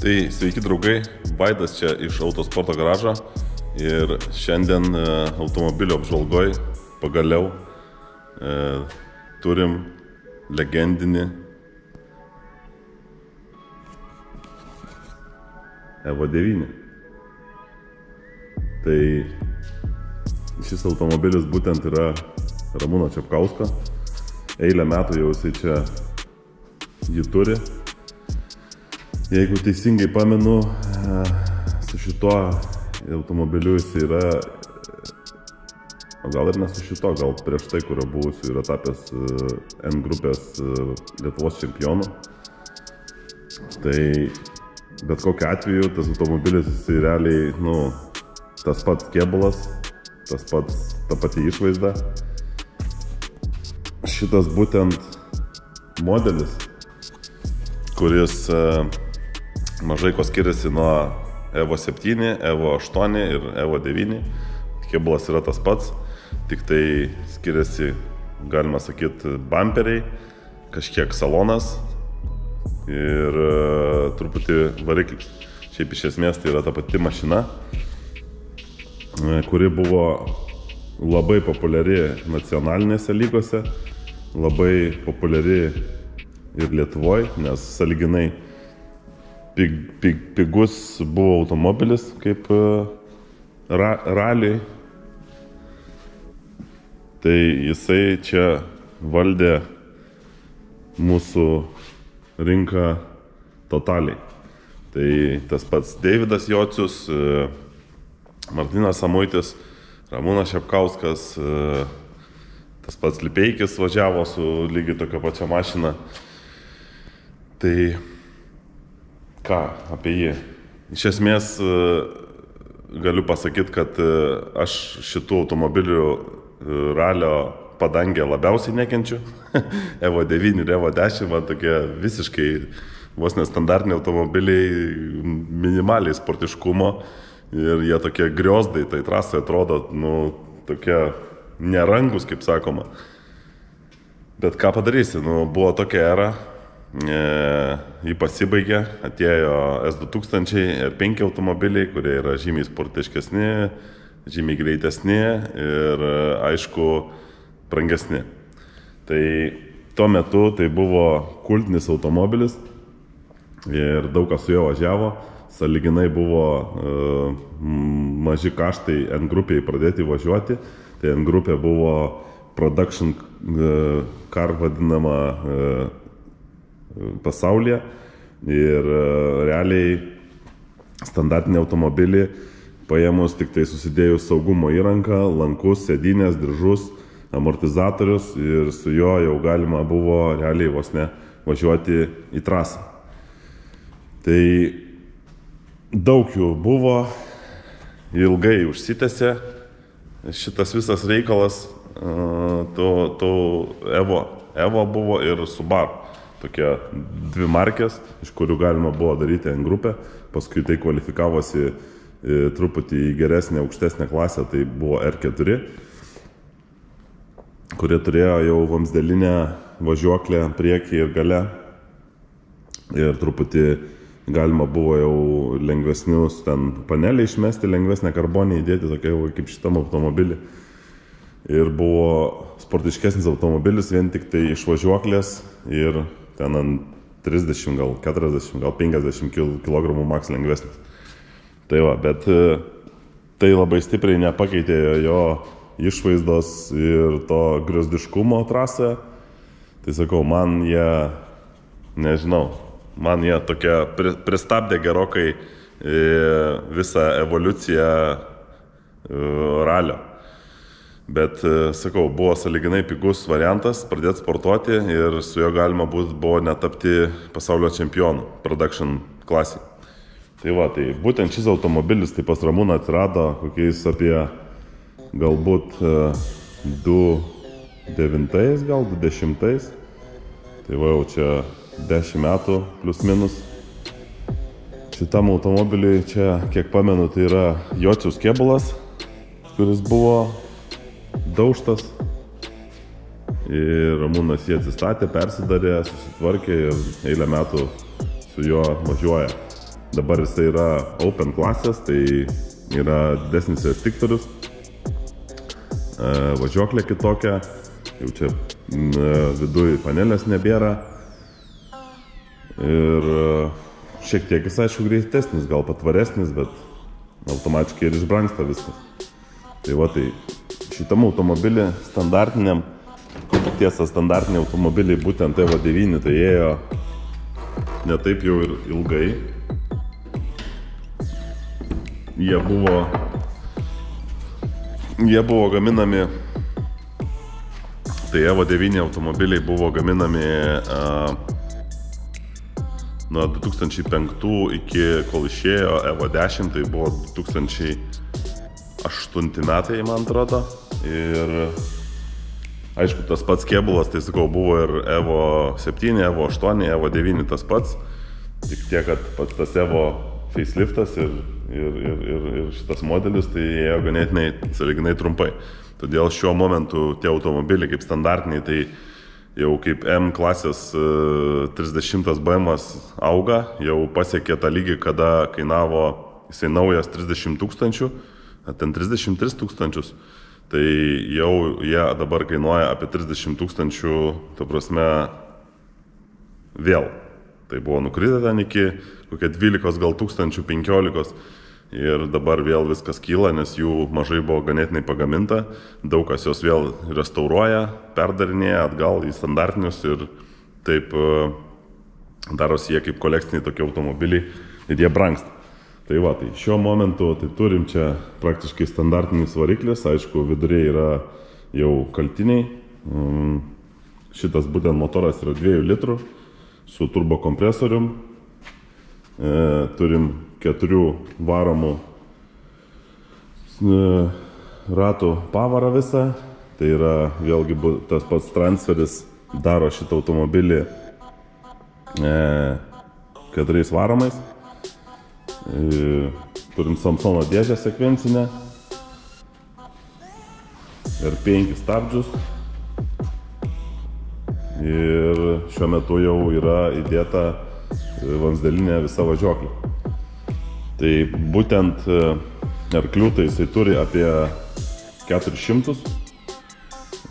Tai sveiki draugai, Vaidas čia iš Autosporto garažo ir šiandien automobilio apžvalgoj pagaliau turim legendinį Evo 9. Tai šis automobilis būtent yra Ramūno Čepkausko. Eilę metų jau jisai čia jį turi. Jeigu teisingai pamenu, su šituo automobiliu jis yra, o gal ir ne su šito, gal prieš tai, kurio buvusiu yra tapęs N grupės Lietuvos čempionu. Tai bet kokiu atveju tas automobilis jis realiai, tas pats kėbulas, ta pati išvaizda. Šitas būtent modelis, kuris mažai ko skiriasi nuo Evo 7, Evo 8 ir Evo 9. Kėbulas yra tas pats, tik tai skiriasi, galima sakyti, bumperiai, kažkiek salonas ir truputį variklis. Šiaip iš esmės tai yra ta pati mašina, kuri buvo labai populiari nacionalinėse lygose, labai populiari ir Lietuvoje, nes sąlyginai pigus buvo automobilis kaip raliui. Tai jisai čia valdė mūsų rinką totaliai. Tai tas pats Deividas Jocius, Martynas Samuitis, Ramūnas Čepkauskas, tas pats Lipeikis važiavo su lygiai tokia pačia mašina. Tai ką apie jį? Iš esmės galiu pasakyti, kad aš šitų automobilių ralio padangę labiausiai nekenčiu. Evo 9 ir Evo 10 man tokie visiškai vos nestandartiniai automobiliai, minimaliai sportiškumo ir jie tokie griozdai, tai trasai atrodo, tokie nerangus, kaip sakoma. Bet ką padarysi, buvo tokia era, jį pasibaigė, atėjo S2000 ir 5 automobiliai, kurie yra žymiai sportiškesni, žymiai greitesni ir, aišku, brangesni. Tai tuo metu tai buvo kultinis automobilis ir daug kas su juo važiavo. Sąlyginai buvo maži kaštai N grupiai pradėti važiuoti. Tai N grupė buvo production car vadinama pasaulyje ir realiai standartinį automobilį paėmus tik tai susidėjus saugumo įrangą, lankus, sėdynės, diržus, amortizatorius ir su juo jau galima buvo realiai vos ne važiuoti į trasą. Tai daug jų buvo, ilgai užsitęsė šitas visas reikalas, Evo buvo ir Subaru. Tokie dvi markės, iš kurių galima buvo daryti N grupę, paskui tai kvalifikavosi truputį į geresnę, aukštesnę klasę, tai buvo R4, kurie turėjo jau vamsdelinę važiuoklę priekį ir gale ir truputį galima buvo jau lengvesnius ten panelį išmesti, lengvesnę karbonį įdėti, tokia jau kaip šitam automobilį. Ir buvo sportiškesnis automobilis vien tik tai iš važiuoklės ir ten ant 30, gal 40, gal 50 kg maks lengvesnis. Tai va, bet tai labai stipriai nepakeitė jo išvaizdos ir to griozdiškumo trasoje. Tai sakau, man jie tokie pristabdė gerokai visą evoliuciją ralio. Bet, sakau, buvo sąlyginai pigus variantas pradėti sportuoti ir su juo galima buvo netapti pasaulio čempionų production klasį. Tai va, tai būtent šis automobilis tai pas Ramūną atsirado kokiais apie galbūt 2009, gal 2010. Tai va, jau čia 10 metų plus minus. Šitam automobiliui čia, kiek pamenu, tai yra Jociaus kėbulas, kuris buvo daužtas ir Ramūnas jį atsistatė, persidarė, susitvarkė ir eilę metų su juo važiuoja. Dabar jisai yra open klasės, tai yra didesnis restriktorius, važiuoklė kitokia, jau čia viduj panelės nebėra ir šiek tiek jis aišku greitesnis, gal patvaresnis, bet automatiškai ir išbrangsta viskas. Tai va, tai šitam automobilį standartiniam, tiesa standartiniai automobiliai būtent EVO9 tai ėjo ne taip jau ir ilgai. Jie buvo gaminami, tai EVO9 automobiliai buvo gaminami nuo 2005 iki kol išėjo EVO10, tai buvo 2008 metai, man atrodo. Ir aišku, tas pats kėbulas, tai sakau, buvo ir EVO7, EVO8, EVO9 tas pats. Tik tiek, kad pats tas EVO faceliftas ir šitas modelis, tai ėjo ganėtinai sąlyginai trumpai. Todėl šiuo momentu tie automobiliai kaip standartiniai, tai jau kaip M klasės 30 BM auga, jau pasiekė tą lygį, kada kainavo jisai naujas 30 000, ten 33 000, tai jau jie dabar kainuoja apie 30 000, ta prasme, vėl. Tai buvo nukritę ten iki kokia 12 gal 15 ir dabar vėl viskas kyla, nes jų mažai buvo ganėtinai pagaminta. Daug kas jos vėl restauruoja, perdarinėja atgal į standartinius ir taip darosi jie kaip kolekciniai tokie automobiliai ir jie brangsta. Tai va, tai šiuo momentu tai turim čia praktiškai standartinis variklis, aišku, viduriai yra jau kaltiniai. Šitas būtent motoras yra 2 litrų. Su turbo kompresorium, turim 4 varomų ratų pavarą visą, tai yra vėlgi tas pats transferis daro šitą automobilį 4 varomais. Turim Samsono dėžę sekvencinę ir 5 stabdžius. Ir šiuo metu jau yra įdėta vamzdelinė visa važiuoklė. Tai būtent arklių tai jisai turi apie 400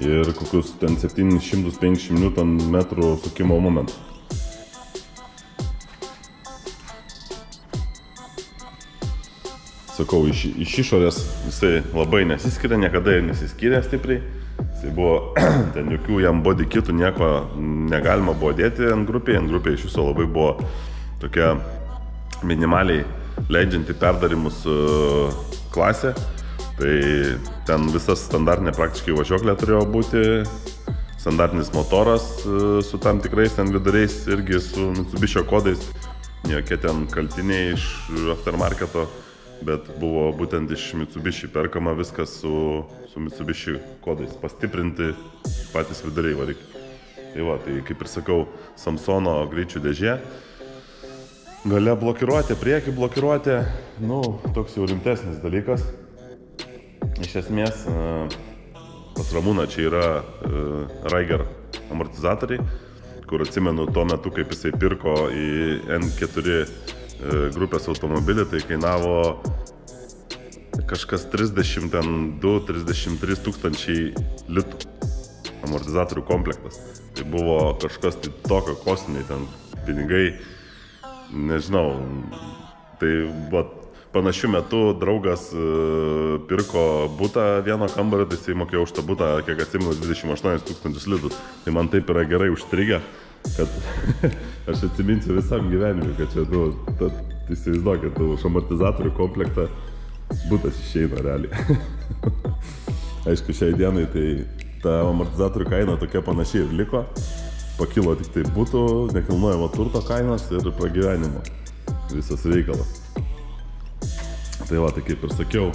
ir kokius ten 750 Nm sukimo momentų. Sakau, iš išorės jisai labai nesiskiria, niekada ir nesiskiria stipriai. Jisai buvo, ten jokių jam body kitų nieko negalima buvo dėti ant grupėje. Ant grupėje iš viso labai buvo tokia minimaliai leidžianti perdarimus klasė. Tai ten visas standartinė praktiškai važiuoklė turėjo būti. Standartinis motoras su tam tikrais ten viduriais, irgi su Mitsubishi kodais. Jokie ten kaltiniai iš aftermarketo, bet buvo būtent iš Mitsubishi perkama viskas su Mitsubishi kodais, pastiprinti patys viduriai varikliai. Tai va, tai kaip ir sakau, Samsono greičių dėžė. Gale blokiruotė, priekį blokiruotė, toks jau rimtesnis dalykas. Iš esmės, pas Ramūną čia yra Raiger amortizatoriai, kur atsimenu tuo metu, kaip jisai pirko į N4 grupės automobilį, tai kainavo kažkas 32-33 tūkstančiai litų amortizatorių komplektas. Tai buvo kažkas tai tokio kosminiai ten pinigai, nežinau. Tai panašiu metu draugas pirko butą vieno kambario, tai jisai mokėjo už tą butą, kiek atsimenu, 28 000 litų. Tai man taip yra gerai užstrigę, kad aš atsiminsiu visam gyvenimui, kad čia, įsivaizduokit, už amortizatorių komplektą butas išeina realiai. Aišku, šiai dienai tai ta amortizatorių kaina tokia panašiai ir liko. Pakilo tik tai butų, nekilnojamo turto kainos ir pragyvenimo visas reikalas. Tai va, tai kaip ir sakiau,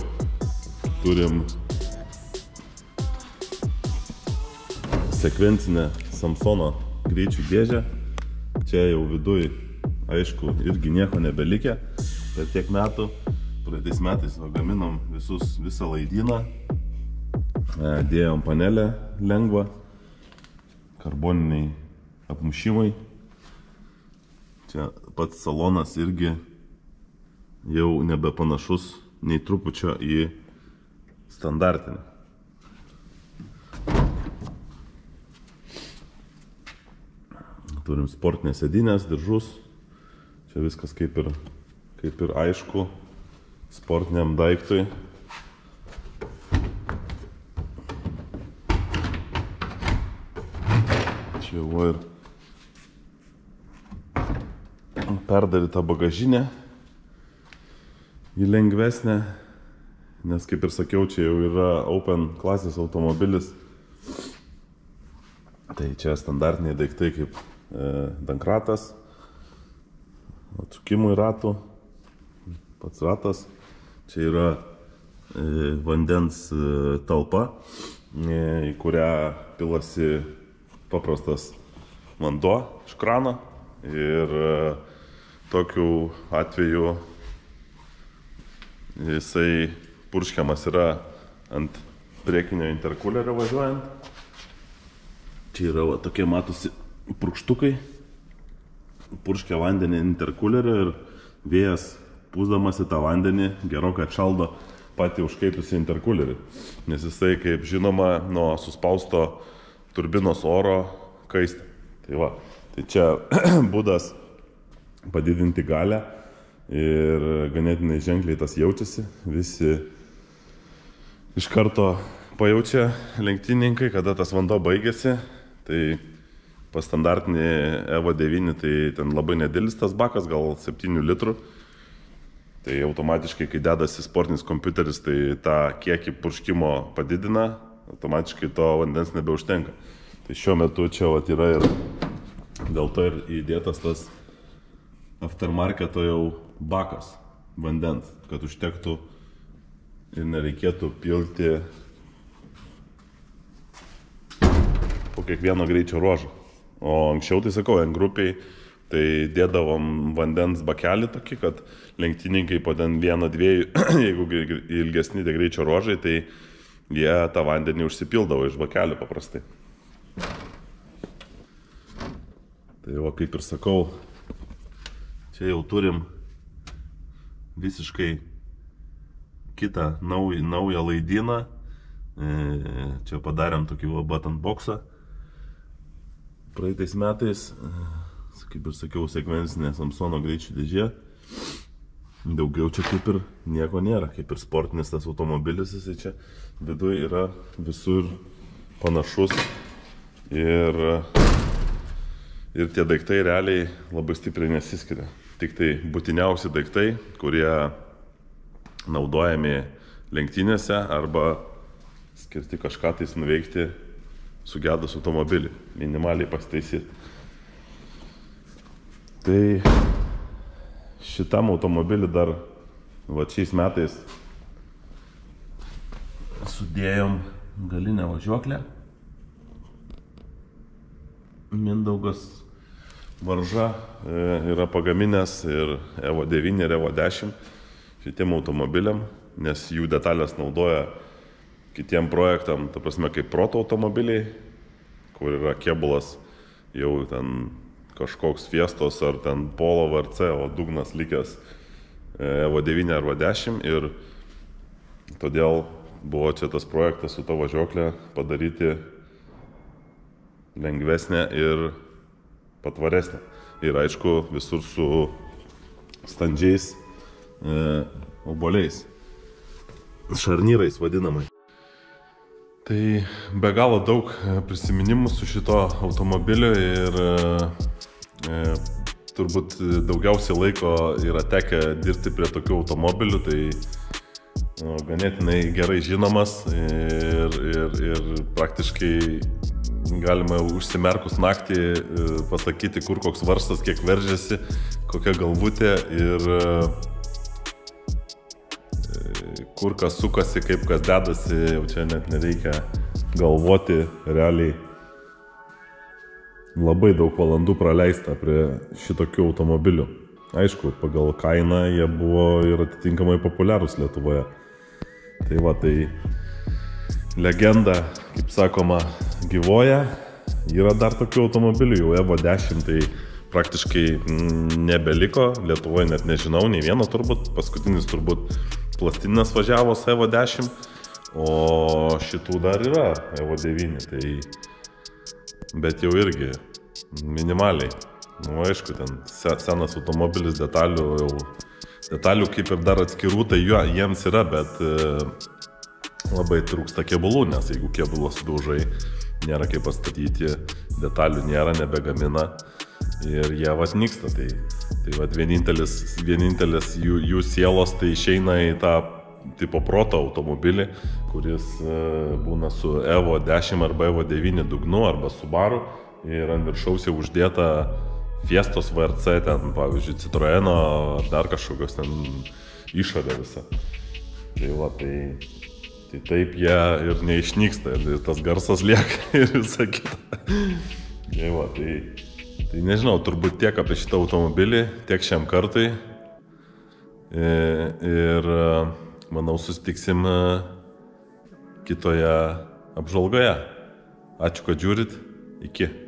turim sekvencinę Samsono greičių dėžę. Čia jau viduj, aišku, irgi nieko nebelikę per tiek metų. Praeitais metais gaminom visą laidyną, dėjom panelę lengvą, karboniniai apmušimai. Čia pats salonas irgi jau nebepanašus nei trupučio į standartinį. Turim sportinės sėdynės, diržus. Čia viskas kaip ir aišku sportiniam daiktui. Čia jau ir perdaryta bagažinė į lengvesnę, nes kaip ir sakiau, čia jau yra open klasės automobilis. Tai čia standartiniai daiktai kaip dankratas, atsukimui ratų, pats ratas. Čia yra vandens talpa, į kurią pilasi paprastas vanduo iš krano ir tokiu atveju jisai purškiamas yra ant priekinio interkulerio važiuojant. Čia yra tokie matosi purkštukai, purškia vandenį interkulerio ir vėjas pūsdamas į tą vandenį gerokai atšaldo patį užkaitusį interkulerį. Nes jisai, kaip žinoma, nuo suspausto turbinos oro kaista. Tai čia būdas padidinti galią ir ganėtinai ženkliai tas jaučiasi. Visi iš karto pajaučia lenktynininkai, kada tas vanduo baigėsi. Tai pas standartinį Evo 9 tai ten labai nedidelis tas bakas, gal 7 litrų. Tai automatiškai, kai dedasi sportinis kompiuteris, tai tą kiekį purškimo padidina, automatiškai to vandens nebeužtenka. Tai šiuo metu čia yra ir dėl to ir įdėtas tas aftermarketo jau bakas vandens, kad užtektų ir nereikėtų pilti po kiekvieno greičio ruožo. O anksčiau, tai sakau, N grupiai, tai dėdavom vandens bakelį tokį, kad lenktynininkai po ten 1-2, jeigu ilgesni tie greičio ruožai, tai jie tą vandenį užsipildavo iš bakelį paprastai. Tai va, kaip ir sakau, čia jau turim visiškai kitą naują laidyną. Čia padarėm tokį button boxą praeitais metais, kaip ir sakiau, sekvencinė Samsono greičių dėžė. Daugiau čia kaip ir nieko nėra, kaip ir sportinis tas automobilis, jisai čia viduje yra visur panašus ir tie daiktai realiai labai stipriai nesiskiria. Tik tai būtiniausi daiktai, kurie naudojami lenktynėse arba skirti kažką tais nuveikti sugedus automobilį, minimaliai pasitaisyti. Tai šitam automobilį dar šiais metais sudėjom galinę važiuoklę. Mindaugas Varža yra pagaminęs ir Evo 9 ir Evo 10 šitiem automobiliam, nes jų detalės naudoja kitiem projektam, ta prasme kaip proto automobiliai, kur yra kėbulas jau ten kažkoks Fiestos ar ten Polo VRC, o dugnas likęs Evo 9 arba 10 ir todėl buvo čia tas projektas su to važiuoklė padaryti lengvesnė ir patvaresnė. Ir aišku, visur su standžiais obuoliais, šarnyrais vadinamai. Tai be galo daug prisiminimų su šito automobiliu ir turbūt daugiausiai laiko yra tekę dirbti prie tokių automobilių, tai ganėtinai gerai žinomas ir praktiškai galima užsimerkus naktį pasakyti, kur koks varžtas, kiek veržiasi, kokia galvutė ir kur kas sukasi, kaip kas dedasi, jau čia net nereikia galvoti, realiai labai daug valandų praleista prie šitokių automobilių. Aišku, pagal kainą jie buvo ir atitinkamai populiarūs Lietuvoje. Tai va, tai legenda, kaip sakoma, gyvoja. Yra dar tokių automobilių, jau Evo 10, tai praktiškai nebeliko, Lietuvoje net nežinau, nei vieno turbūt, paskutinis turbūt plastininas važiavo su Evo 10, o šitų dar yra Evo 9, tai bet jau irgi minimaliai. Nu, aišku, ten senas automobilis, detalių kaip ir dar atskirų, tai jiems yra, bet labai trūksta kėbulų, nes jeigu kėbulos sudaužai, nėra kaip pastatyti, detalių nėra, nebegamina ir jie nyksta. Tai vienintelis jų sielos tai išeina į tą tipo proto automobilį, kuris būna su Evo 10 arba Evo 9 dugnu arba Subaru ir ant viršaus jau uždėta Fiestos VRC, ten pavyzdžiui Citroeno ar dar kažkokios ten išorė visa. Tai taip jie ir neišnyksta, ir tas garsas lieka ir visa kita. Tai nežinau, turbūt tiek apie šitą automobilį, tiek šiam kartui. Ir manau, susitiksim kitoje apžvalgoje. Ačiū, kad žiūrit. Iki.